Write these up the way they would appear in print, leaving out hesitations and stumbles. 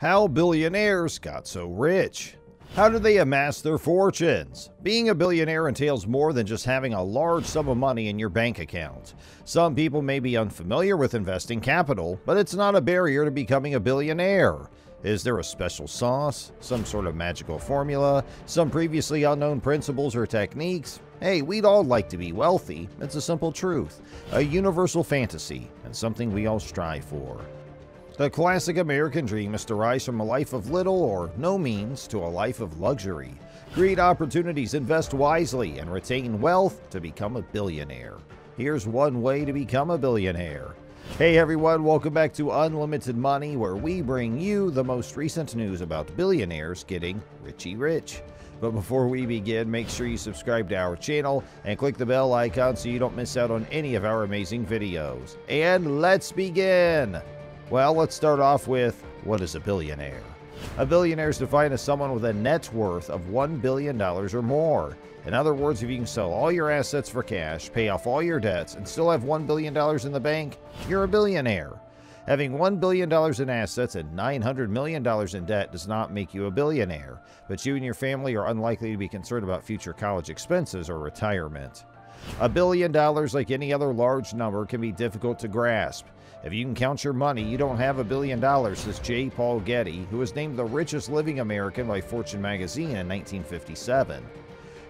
How billionaires got so rich. How did they amass their fortunes? Being a billionaire entails more than just having a large sum of money in your bank account. Some people may be unfamiliar with investing capital, but it's not a barrier to becoming a billionaire. Is there a special sauce? Some sort of magical formula? Some previously unknown principles or techniques? Hey, we'd all like to be wealthy. It's a simple truth, a universal fantasy, and something we all strive for. The classic American dream is to rise from a life of little or no means to a life of luxury. Create opportunities, invest wisely, and retain wealth to become a billionaire. Here's one way to become a billionaire. Hey everyone, welcome back to Unlimited Money, where we bring you the most recent news about billionaires getting richy rich. But before we begin, make sure you subscribe to our channel and click the bell icon so you don't miss out on any of our amazing videos. And let's begin! Well, let's start off with, what is a billionaire? A billionaire is defined as someone with a net worth of $1 billion or more. In other words, if you can sell all your assets for cash, pay off all your debts, and still have $1 billion in the bank, you're a billionaire. Having $1 billion in assets and $900 million in debt does not make you a billionaire, but you and your family are unlikely to be concerned about future college expenses or retirement. $1 billion, like any other large number, can be difficult to grasp. If you can count your money, you don't have $1 billion, says J. Paul Getty, who was named the richest living American by Fortune magazine in 1957.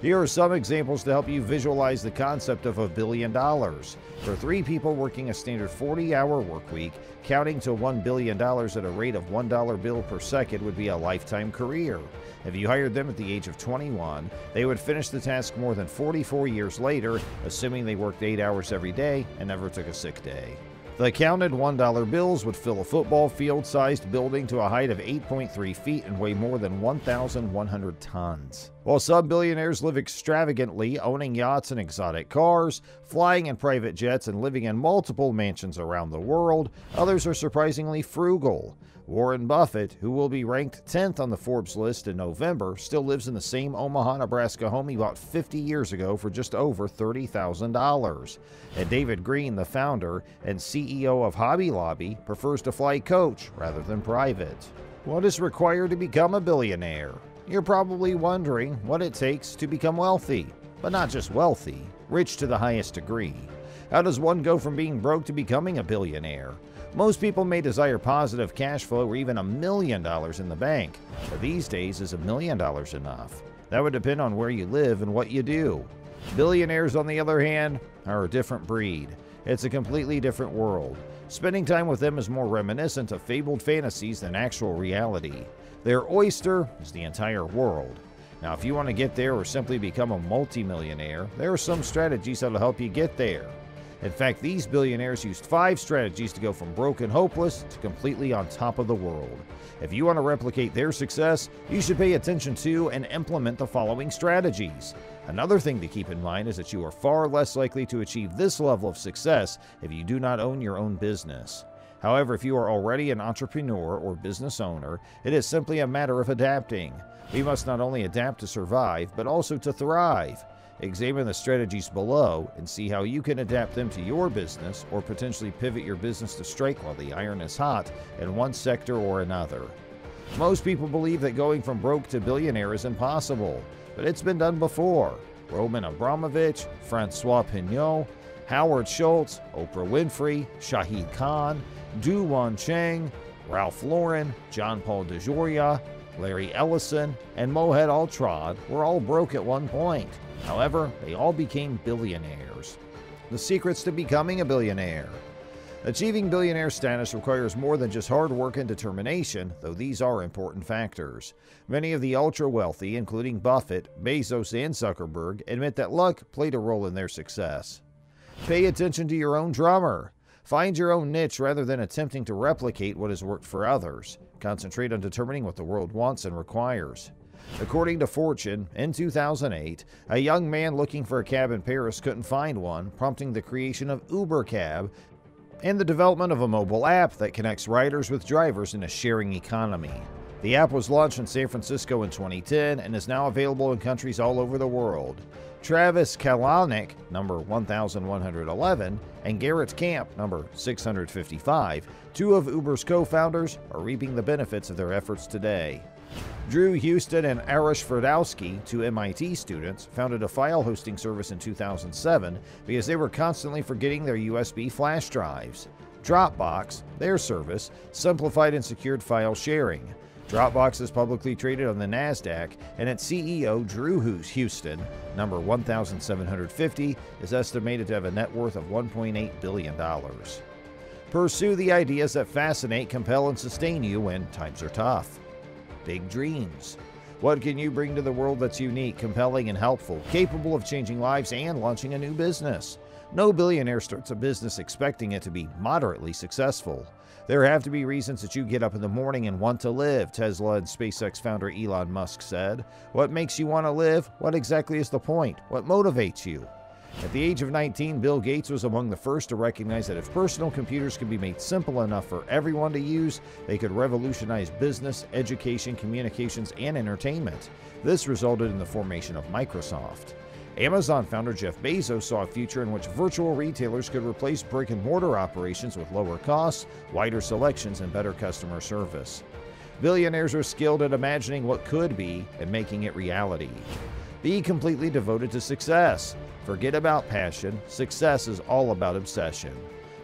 Here are some examples to help you visualize the concept of $1 billion. For 3 people working a standard 40-hour work week, counting to $1 billion at a rate of $1 bill per second would be a lifetime career. If you hired them at the age of 21, they would finish the task more than 44 years later, assuming they worked 8 hours every day and never took a sick day. The counted $1 bills would fill a football field-sized building to a height of 8.3 feet and weigh more than 1,100 tons. While some billionaires live extravagantly, owning yachts and exotic cars, flying in private jets, and living in multiple mansions around the world, others are surprisingly frugal. Warren Buffett, who will be ranked 10th on the Forbes list in November, still lives in the same Omaha, Nebraska home he bought 50 years ago for just over $30,000. And David Green, the founder and CEO of Hobby Lobby, prefers to fly coach rather than private. What is required to become a billionaire? You're probably wondering what it takes to become wealthy, but not just wealthy, rich to the highest degree. How does one go from being broke to becoming a billionaire? Most people may desire positive cash flow or even $1 million in the bank, but these days is $1 million enough? That would depend on where you live and what you do. Billionaires, on the other hand, are a different breed. It's a completely different world. Spending time with them is more reminiscent of fabled fantasies than actual reality. Their oyster is the entire world. Now, if you want to get there or simply become a multi-millionaire, there are some strategies that will help you get there. In fact, these billionaires used 5 strategies to go from broke and hopeless to completely on top of the world. If you want to replicate their success, you should pay attention to and implement the following strategies. Another thing to keep in mind is that you are far less likely to achieve this level of success if you do not own your own business. However, if you are already an entrepreneur or business owner, it is simply a matter of adapting. We must not only adapt to survive, but also to thrive. Examine the strategies below and see how you can adapt them to your business or potentially pivot your business to strike while the iron is hot in one sector or another. Most people believe that going from broke to billionaire is impossible, but it's been done before. Roman Abramovich, Francois Pinault, Howard Schultz, Oprah Winfrey, Shahid Khan, Du Wan Cheng, Ralph Lauren, John Paul DeJoria, Larry Ellison, and Mohamed Al-Trad were all broke at one point. However, they all became billionaires. The secrets to becoming a billionaire. Achieving billionaire status requires more than just hard work and determination, though these are important factors. Many of the ultra-wealthy, including Buffett, Bezos, and Zuckerberg, admit that luck played a role in their success. Pay attention to your own drummer. Find your own niche rather than attempting to replicate what has worked for others. Concentrate on determining what the world wants and requires. According to Fortune, in 2008, a young man looking for a cab in Paris couldn't find one, prompting the creation of Uber Cab and the development of a mobile app that connects riders with drivers in a sharing economy. The app was launched in San Francisco in 2010 and is now available in countries all over the world. Travis Kalanick, number 1111, and Garrett Camp, number 655, two of Uber's co-founders, are reaping the benefits of their efforts today. Drew Houston and Arish Ferdowski, two MIT students, founded a file hosting service in 2007 because they were constantly forgetting their USB flash drives. Dropbox, their service, simplified and secured file sharing. Dropbox is publicly traded on the NASDAQ, and its CEO, Drew Houston, number 1750, is estimated to have a net worth of $1.8 billion. Pursue the ideas that fascinate, compel, and sustain you when times are tough. Big dreams. What can you bring to the world that's unique, compelling, and helpful, capable of changing lives and launching a new business? No billionaire starts a business expecting it to be moderately successful. There have to be reasons that you get up in the morning and want to live, Tesla and SpaceX founder Elon Musk said. What makes you want to live? What exactly is the point? What motivates you? At the age of 19, Bill Gates was among the first to recognize that if personal computers could be made simple enough for everyone to use, they could revolutionize business, education, communications, and entertainment. This resulted in the formation of Microsoft. Amazon founder Jeff Bezos saw a future in which virtual retailers could replace brick-and-mortar operations with lower costs, wider selections, and better customer service. Billionaires are skilled at imagining what could be and making it reality. Be completely devoted to success. Forget about passion. Success is all about obsession.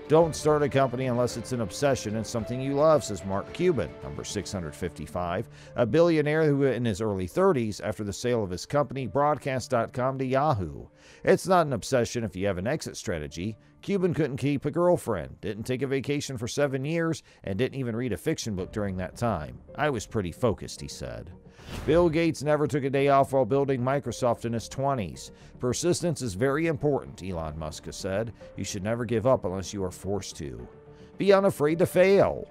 Don't start a company unless it's an obsession and something you love, says Mark Cuban, number 655, a billionaire who in his early 30s after the sale of his company Broadcast.com to Yahoo. It's not an obsession if you have an exit strategy. Cuban couldn't keep a girlfriend, didn't take a vacation for 7 years, and didn't even read a fiction book during that time. I was pretty focused, he said. Bill Gates never took a day off while building Microsoft in his 20s. Persistence is very important, Elon Musk has said. You should never give up unless you are forced to. Be unafraid to fail.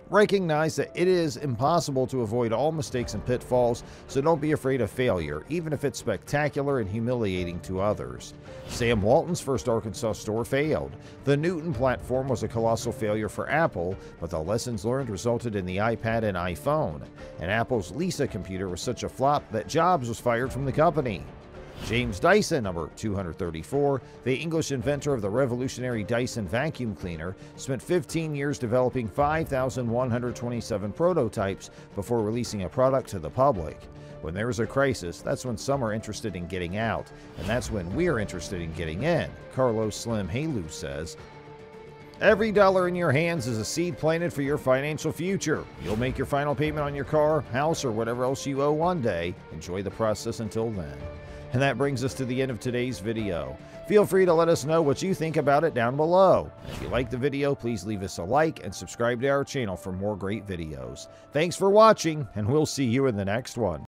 Recognize that it is impossible to avoid all mistakes and pitfalls, so don't be afraid of failure, even if it's spectacular and humiliating to others. Sam Walton's first Arkansas store failed. The Newton platform was a colossal failure for Apple, but the lessons learned resulted in the iPad and iPhone. And Apple's Lisa computer was such a flop that Jobs was fired from the company. James Dyson, number 234, the English inventor of the revolutionary Dyson vacuum cleaner, spent 15 years developing 5,127 prototypes before releasing a product to the public. When there is a crisis, that's when some are interested in getting out, and that's when we're interested in getting in, Carlos Slim Halu says. Every dollar in your hands is a seed planted for your financial future. You'll make your final payment on your car, house, or whatever else you owe one day. Enjoy the process until then. And that brings us to the end of today's video. Feel free to let us know what you think about it down below. If you like the video, please leave us a like and subscribe to our channel for more great videos. Thanks for watching, and we'll see you in the next one.